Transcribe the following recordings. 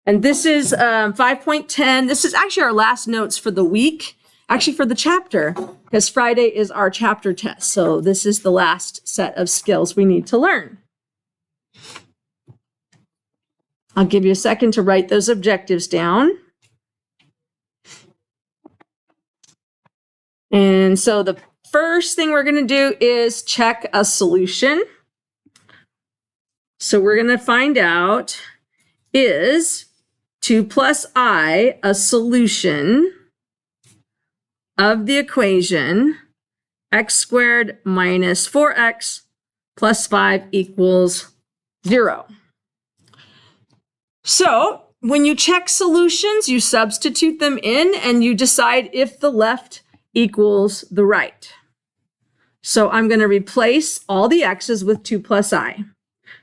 And this is 5.10. This is actually our last notes for the week, actually for the chapter, because Friday is our chapter test. So this is the last set of skills we need to learn. I'll give you a second to write those objectives down. And so the first thing we're going to do is check a solution. So we're going to find out, is 2 plus I a solution of the equation x squared minus 4x plus 5 equals 0. So when you check solutions, you substitute them in and you decide if the left equals the right. So I'm going to replace all the x's with 2 plus I.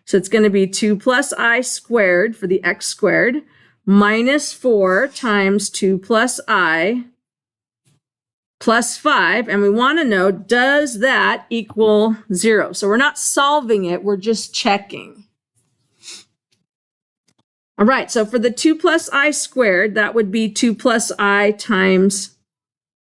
So it's going to be 2 plus I squared for the x squared minus 4 times 2 plus I plus 5. And we want to know, does that equal 0? So we're not solving it, we're just checking. All right, so for the 2 plus I squared, that would be 2 plus I times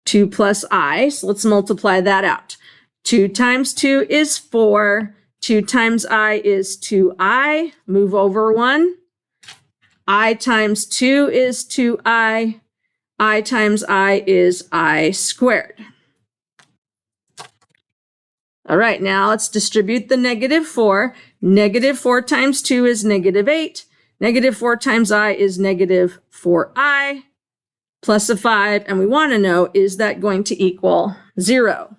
2 plus I. So let's multiply that out. 2 times 2 is 4. 2 times I is 2I. Move over 1. I times 2 is 2I. I times I is I squared. All right, now let's distribute the negative 4. Negative 4 times 2 is negative 8. Negative 4 times I is negative 4I plus a 5. And we want to know, is that going to equal 0?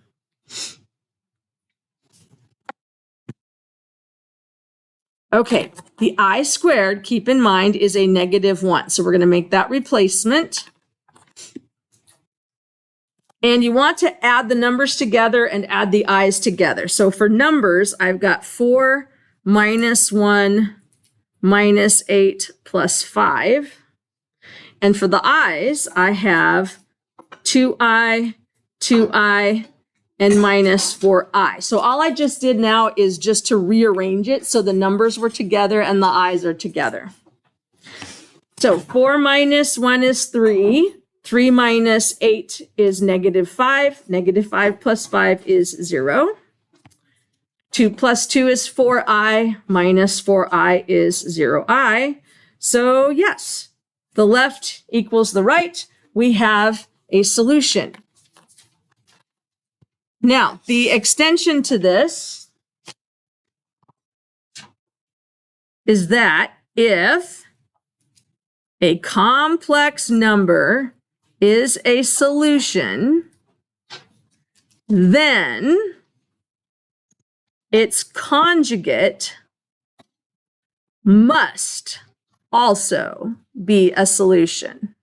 Okay, the I squared, keep in mind, is a negative 1. So we're going to make that replacement. And you want to add the numbers together and add the i's together. So for numbers, I've got 4 minus 1 minus 8 plus 5. And for the i's, I have 2i, 2i, and minus 4i. So all I just did now is just to rearrange it so the numbers were together and the i's are together. So 4 minus 1 is 3. 3 minus 8 is negative 5. Negative 5 plus 5 is 0. 2 plus 2 is 4i. Minus 4i is 0i. So yes, the left equals the right. We have a solution. Now, the extension to this is that if a complex number is a solution, then its conjugate must also be a solution.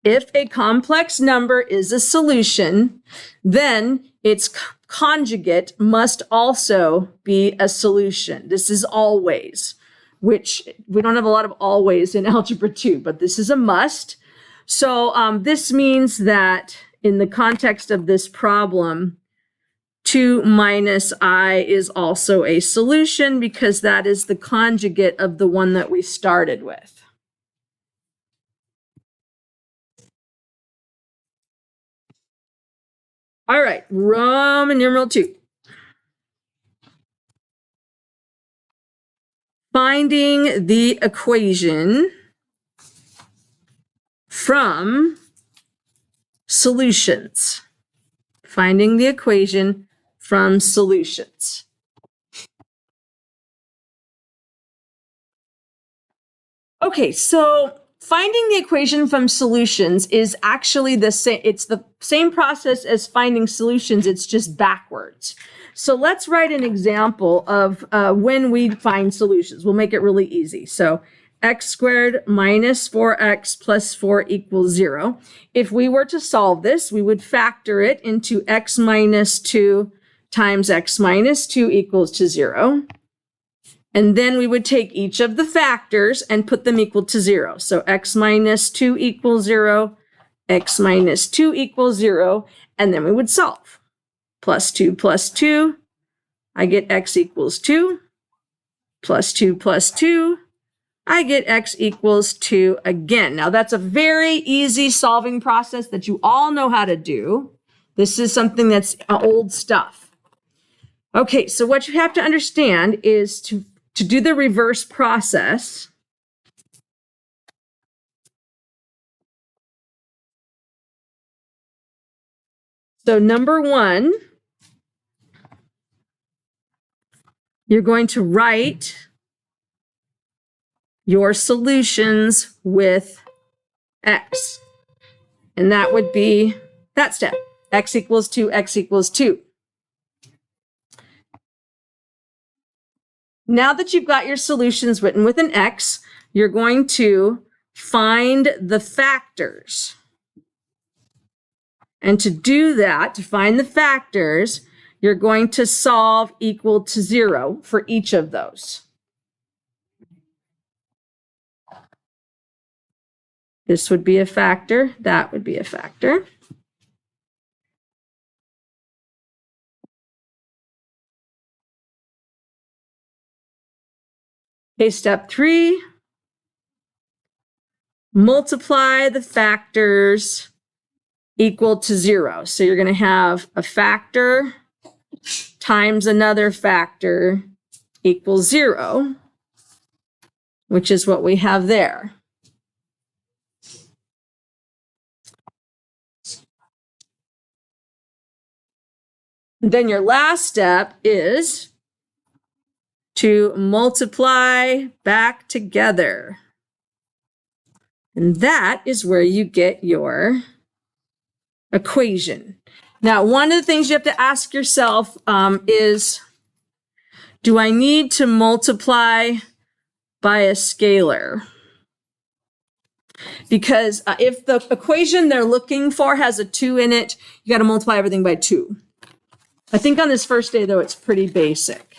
If a complex number is a solution, then its conjugate must also be a solution. This is always, which we don't have a lot of always in Algebra 2, but this is a must. So this means that in the context of this problem, 2 minus I is also a solution because that is the conjugate of the one that we started with. All right, Roman numeral 2. Finding the equation from solutions. Finding the equation from solutions. Okay, so finding the equation from solutions is actually the same. It's the same process as finding solutions. It's just backwards. So let's write an example of when we find solutions. We'll make it really easy. So x squared minus 4x plus 4 equals 0. If we were to solve this, we would factor it into x minus 2 times x minus 2 equals to 0. And then we would take each of the factors and put them equal to 0. So x minus 2 equals 0, x minus 2 equals 0, and then we would solve. Plus 2, I get x equals 2, plus 2, I get x equals 2 again. Now that's a very easy solving process that you all know how to do. This is something that's old stuff. Okay, so what you have to understand is to do the reverse process. So number one, you're going to write your solutions with x. And that would be that step. X equals 2, x equals 2. Now that you've got your solutions written with an x, you're going to find the factors. And to do that, to find the factors, you're going to solve equal to 0 for each of those. This would be a factor, that would be a factor. Okay, step 3, multiply the factors equal to 0. So you're going to have a factor times another factor equals 0, which is what we have there. Then your last step is to multiply back together. And that is where you get your equation. Now, one of the things you have to ask yourself is, do I need to multiply by a scalar? Because if the equation they're looking for has a 2 in it, you got to multiply everything by 2. I think on this first day, though, it's pretty basic.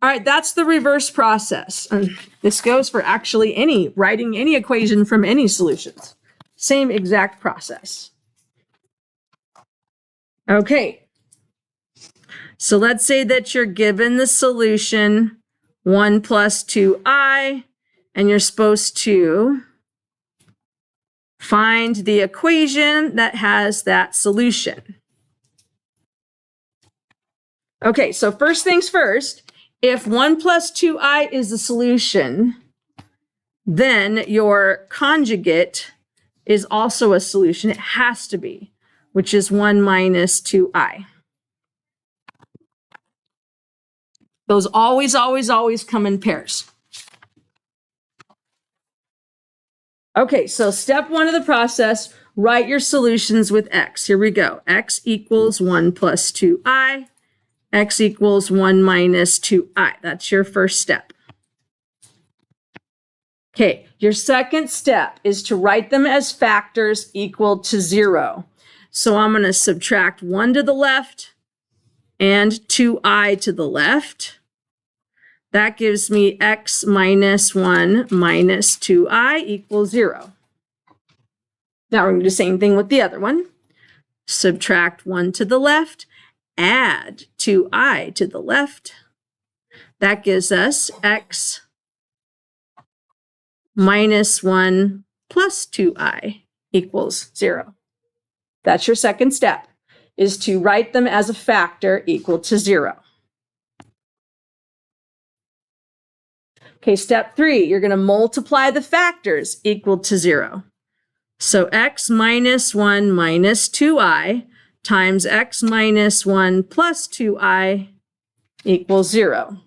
All right, that's the reverse process. And this goes for actually writing any equation from any solutions. Same exact process. Okay. So let's say that you're given the solution 1 plus 2i, and you're supposed to find the equation that has that solution. Okay, so first things first, if 1 plus 2i is the solution, then your conjugate is also a solution. It has to be, which is 1 minus 2i. Those always, always, always come in pairs. Okay, so step 1 of the process, write your solutions with x. Here we go. X equals 1 plus 2i. X equals 1 minus 2i. That's your first step. Okay, your second step is to write them as factors equal to 0. So I'm going to subtract 1 to the left and 2i to the left. That gives me x minus 1 minus 2i equals 0. Now we're going to do the same thing with the other one. Subtract 1 to the left, add 2i to the left. That gives us x minus 1 plus 2i equals 0. That's your second step, is to write them as a factor equal to 0. Okay, step 3, you're going to multiply the factors equal to 0. So x minus 1 minus 2i times x minus 1 plus 2i equals 0.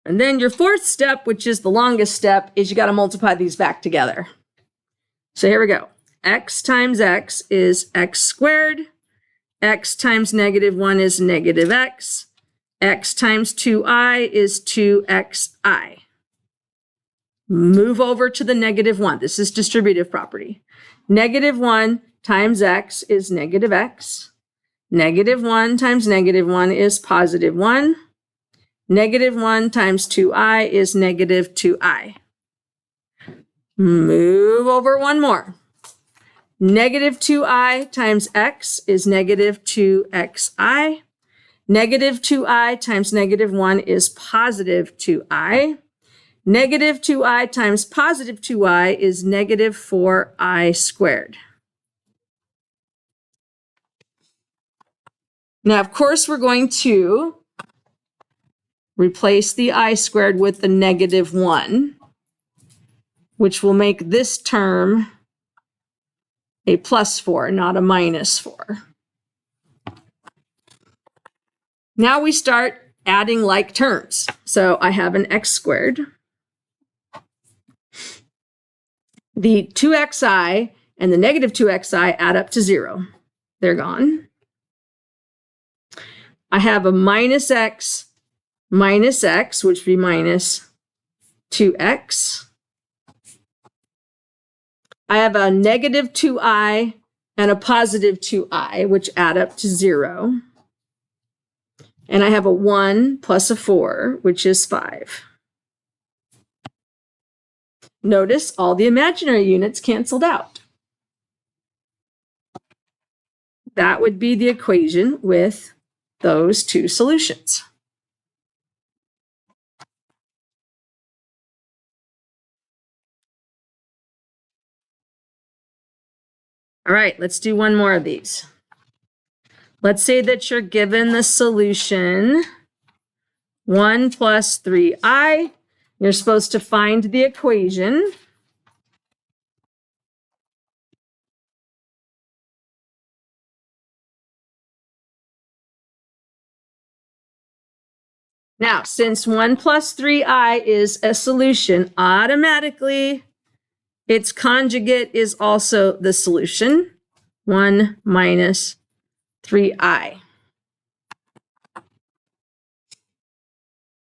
And then your fourth step, which is the longest step, is you got to multiply these back together. So here we go. X times x is x squared. X times negative 1 is negative x. X times 2i is 2xi. Move over to the negative 1. This is distributive property. Negative 1 times x is negative x. Negative 1 times negative 1 is positive 1. Negative 1 times 2i is negative 2i. Move over one more. Negative 2i times x is negative 2xi. Negative 2i times negative 1 is positive 2i. Negative 2i times positive 2i is negative 4i squared. Now, of course, we're going to replace the I squared with the negative 1, which will make this term a plus 4, not a minus 4. Now we start adding like terms. So I have an x squared. The 2xi and the negative 2xi add up to 0. They're gone. I have a minus x, which would be minus 2x. I have a negative 2i and a positive 2i, which add up to 0. And I have a 1 plus a 4, which is 5. Notice all the imaginary units canceled out. That would be the equation with those two solutions. All right, let's do one more of these. Let's say that you're given the solution 1 plus 3i. You're supposed to find the equation. Now, since 1 plus 3i is a solution, automatically its conjugate is also the solution, 1 minus 3i.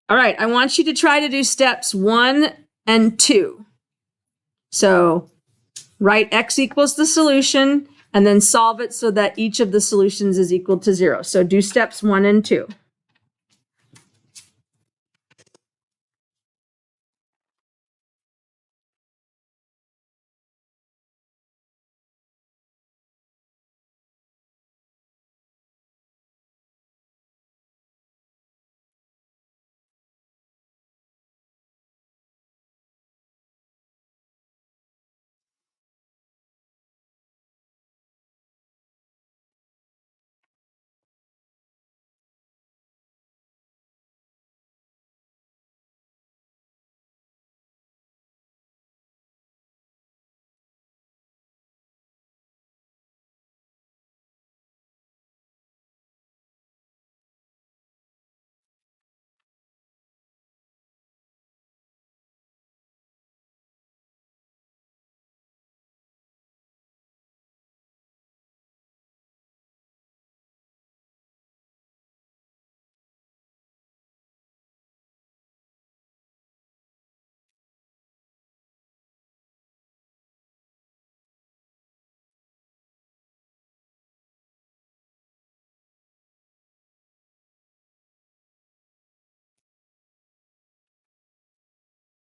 All right, I want you to try to do steps 1 and 2. So write x equals the solution and then solve it so that each of the solutions is equal to 0. So do steps 1 and 2.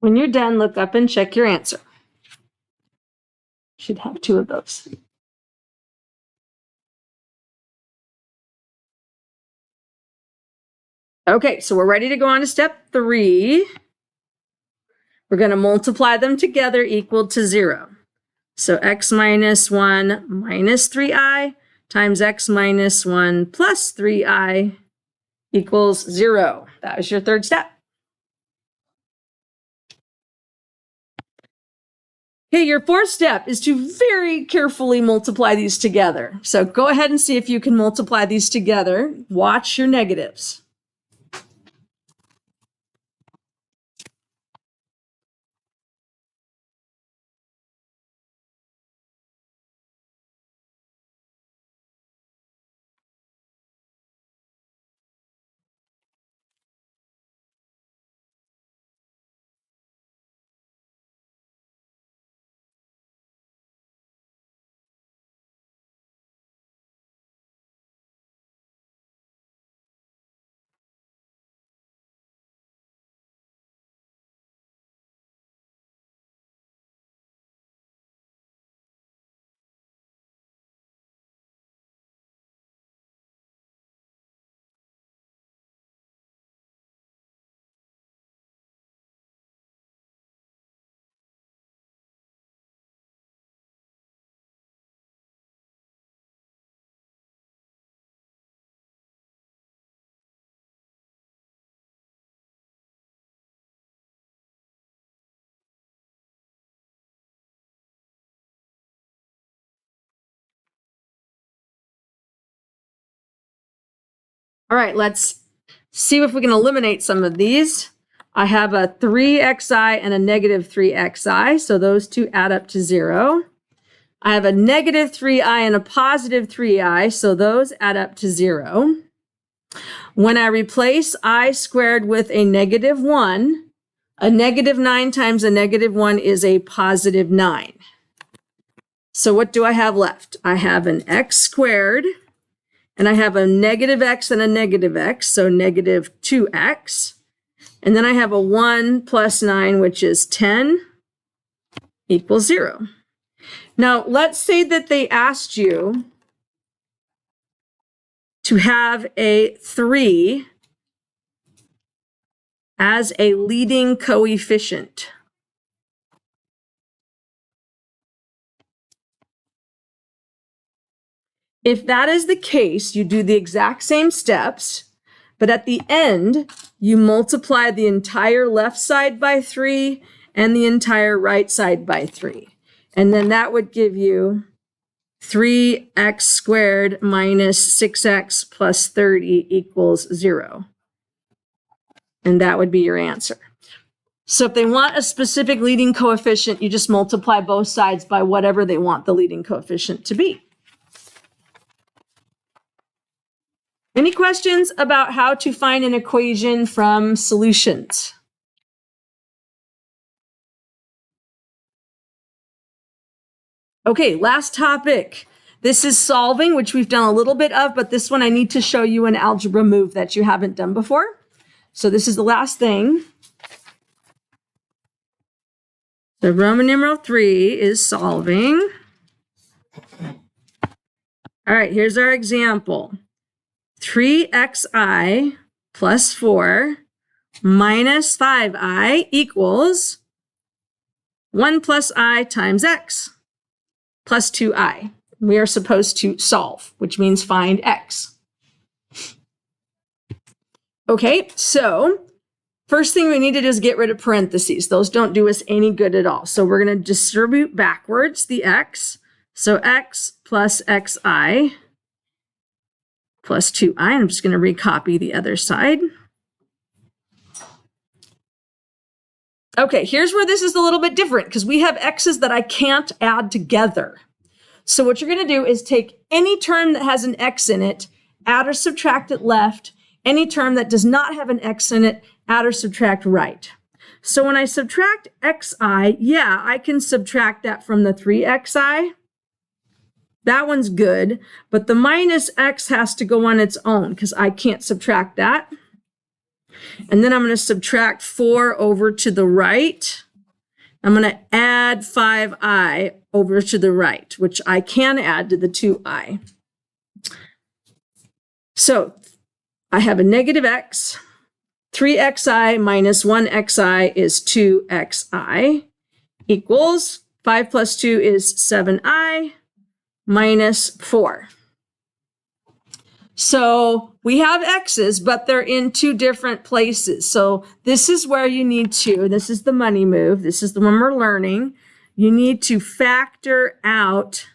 When you're done, look up and check your answer. Should have 2 of those. Okay, so we're ready to go on to step 3. We're going to multiply them together equal to 0. So x minus 1 minus 3i times x minus 1 plus 3i equals 0. That was your third step. Okay, your fourth step is to very carefully multiply these together. So go ahead and see if you can multiply these together. Watch your negatives. All right, let's see if we can eliminate some of these. I have a 3xi and a negative 3xi, so those two add up to 0. I have a negative 3i and a positive 3i, so those add up to 0. When I replace I squared with a negative 1, a negative 9 times a negative 1 is a positive 9. So what do I have left? I have an x squared, and I have a negative x and a negative x, so negative 2x. And then I have a 1 plus 9, which is 10, equals 0. Now, let's say that they asked you to have a 3 as a leading coefficient. If that is the case, you do the exact same steps, but at the end, you multiply the entire left side by 3 and the entire right side by 3. And then that would give you 3x squared minus 6x plus 30 equals 0. And that would be your answer. So if they want a specific leading coefficient, you just multiply both sides by whatever they want the leading coefficient to be. Any questions about how to find an equation from solutions? Okay, last topic. This is solving, which we've done a little bit of, but this one I need to show you an algebra move that you haven't done before. So this is the last thing. So Roman numeral 3 is solving. All right, here's our example. 3xi plus 4 minus 5i equals 1 plus I times x plus 2i. We are supposed to solve, which means find x. Okay, so first thing we need to do is get rid of parentheses. Those don't do us any good at all. So we're going to distribute backwards the x. So x plus xi plus 2i. I'm just going to recopy the other side. Okay, here's where this is a little bit different because we have x's that I can't add together. So what you're going to do is take any term that has an x in it, add or subtract it left. Any term that does not have an x in it, add or subtract right. So when I subtract xi, yeah, I can subtract that from the 3xi. That one's good, but the minus x has to go on its own because I can't subtract that. And then I'm going to subtract 4 over to the right. I'm going to add 5i over to the right, which I can add to the 2i. So I have a negative x. 3xi minus 1xi is 2xi equals 5 plus 2 is 7i minus 4. So we have x's, but they're in two different places. So this is where you need to, this is the money move. This is the one we're learning. You need to factor out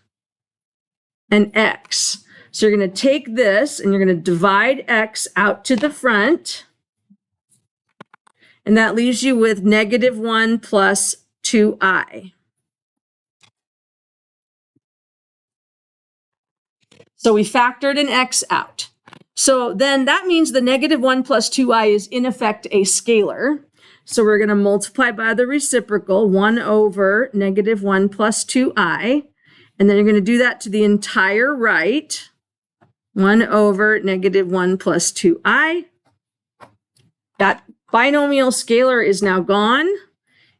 an x. So you're going to take this and you're going to divide x out to the front. And that leaves you with negative 1 plus 2i. So we factored an x out. So then that means the negative 1 plus 2i is in effect a scalar. So we're going to multiply by the reciprocal, 1 over negative 1 plus 2i. And then you're going to do that to the entire right, 1 over negative 1 plus 2i. That binomial scalar is now gone.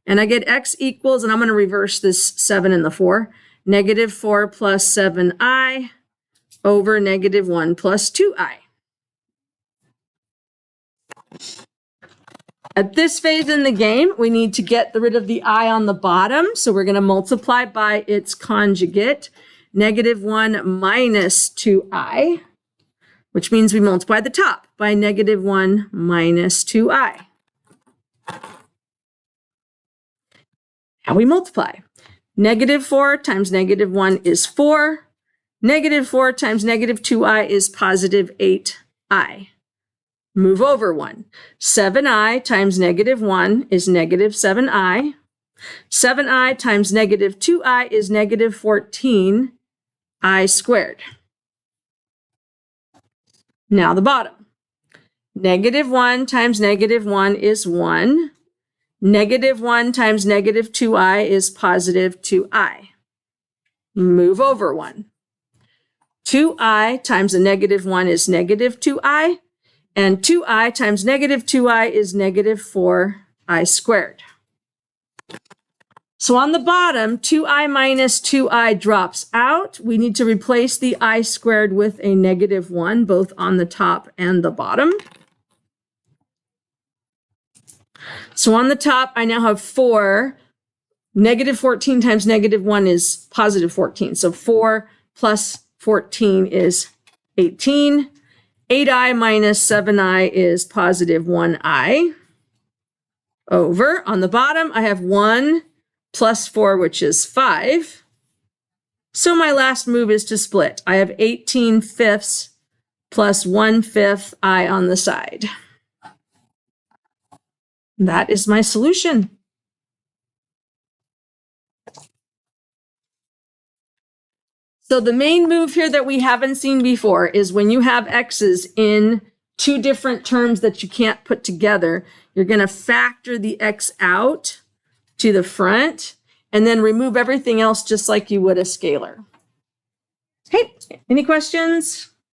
And I get x equals, and I'm going to reverse this 7 and the 4, negative 4 plus 7i over negative 1 plus 2i. At this phase in the game, we need to get rid of the I on the bottom. So we're going to multiply by its conjugate, negative 1 minus 2i, which means we multiply the top by negative 1 minus 2i. How we multiply? Negative 4 times negative 1 is 4. Negative 4 times negative 2i is positive 8i. Move over 1. 7i times negative 1 is negative 7i. 7i times negative 2i is negative 14i squared. Now the bottom. Negative 1 times negative 1 is 1. Negative 1 times negative 2i is positive 2i. Move over 1. 2i times a negative 1 is negative 2i. And 2i times negative 2i is negative 4i squared. So on the bottom, 2i minus 2i drops out. We need to replace the I squared with a negative 1, both on the top and the bottom. So on the top, I now have 4. Negative 14 times negative 1 is positive 14. So 4 plus 14 is 18. 8i minus 7i is positive 1i. Over. On the bottom, I have 1 plus 4, which is 5. So my last move is to split. I have 18/5 plus 1/5 I on the side. That is my solution. So the main move here that we haven't seen before is when you have x's in two different terms that you can't put together, you're going to factor the x out to the front and then remove everything else just like you would a scalar. Hey, any questions?